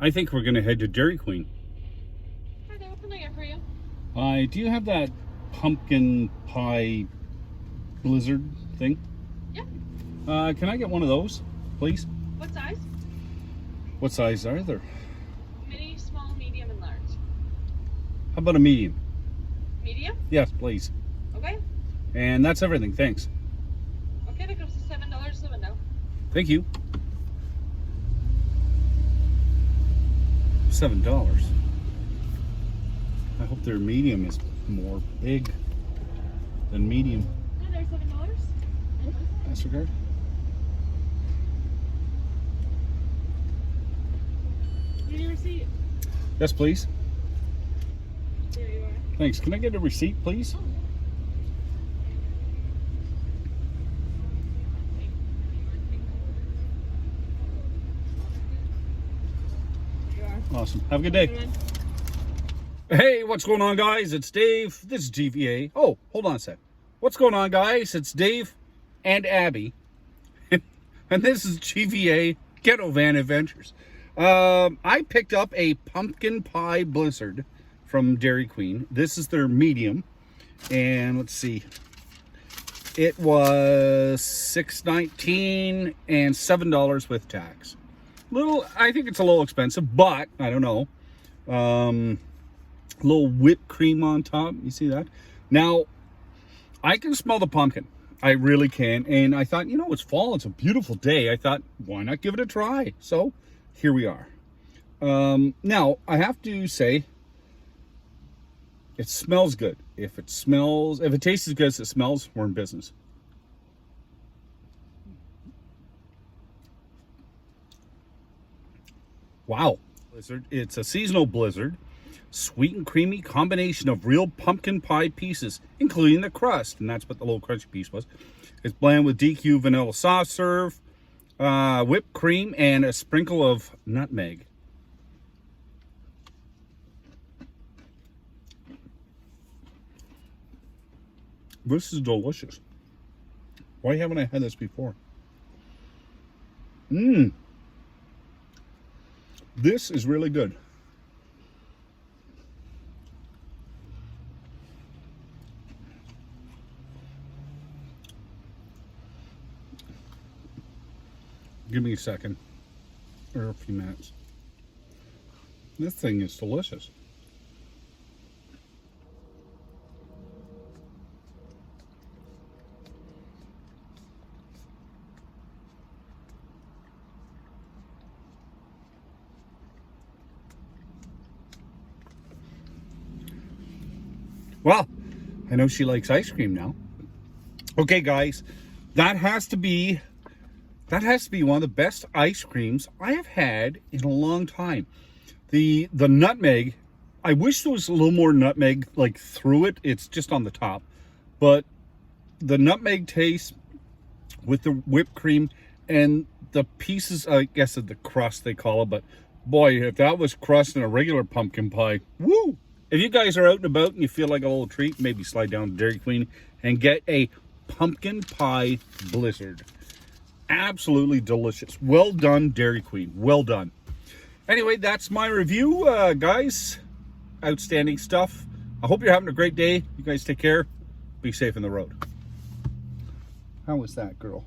I think we're going to head to Dairy Queen. Hi there, what can I get for you? Do you have that pumpkin pie blizzard thing? Yeah. Can I get one of those, please? What size? What size are there? Mini, small, medium, and large. How about a medium? Medium? Yes, please. Okay. And that's everything. Thanks. Okay, that goes to $7 to the window. Thank you. $7. I hope their medium is more big than medium. Hi there, $7. MasterCard. Need your receipt? Yes, please. There you are. Thanks. Can I get a receipt, please? There you are. Awesome. Have a good day. Good one. Hey, what's going on, guys? It's Dave. This is GVA. Oh, hold on a sec. What's going on, guys? It's Dave and Abby. And this is GVA Ghetto Van Adventures. I picked up a pumpkin pie blizzard from Dairy Queen. This is their medium. And let's see. It was $6.19 and $7 with tax. I think it's a little expensive, but I don't know. A little whipped cream on top. You see that? Now, I can smell the pumpkin. I really can. And I thought, you know, it's fall. It's a beautiful day. I thought, why not give it a try? So here we are. Now, I have to say, it smells good. If it tastes as good as it smells, we're in business. Wow. Blizzard. It's a seasonal blizzard. Sweet and creamy combination of real pumpkin pie pieces, including the crust, and that's what the little crunchy piece was. It's blended with DQ vanilla soft serve, whipped cream, and a sprinkle of nutmeg. This is delicious. Why haven't I had this before? This is really good. Give me a second, or a few minutes. This thing is delicious. Well, I know she likes ice cream now. Okay, guys, that has to be one of the best ice creams I have had in a long time. The nutmeg, I wish there was a little more nutmeg like through it. It's just on the top. But the nutmeg taste with the whipped cream and the pieces, I guess, of the crust they call it. But boy, if that was crust in a regular pumpkin pie, woo! If you guys are out and about and you feel like a little treat, maybe slide down to Dairy Queen and get a pumpkin pie blizzard. Absolutely delicious. Well done, Dairy Queen. Well done. Anyway, that's my review, guys. Outstanding stuff. I hope you're having a great day. You guys take care. Be safe on the road. How was that, girl?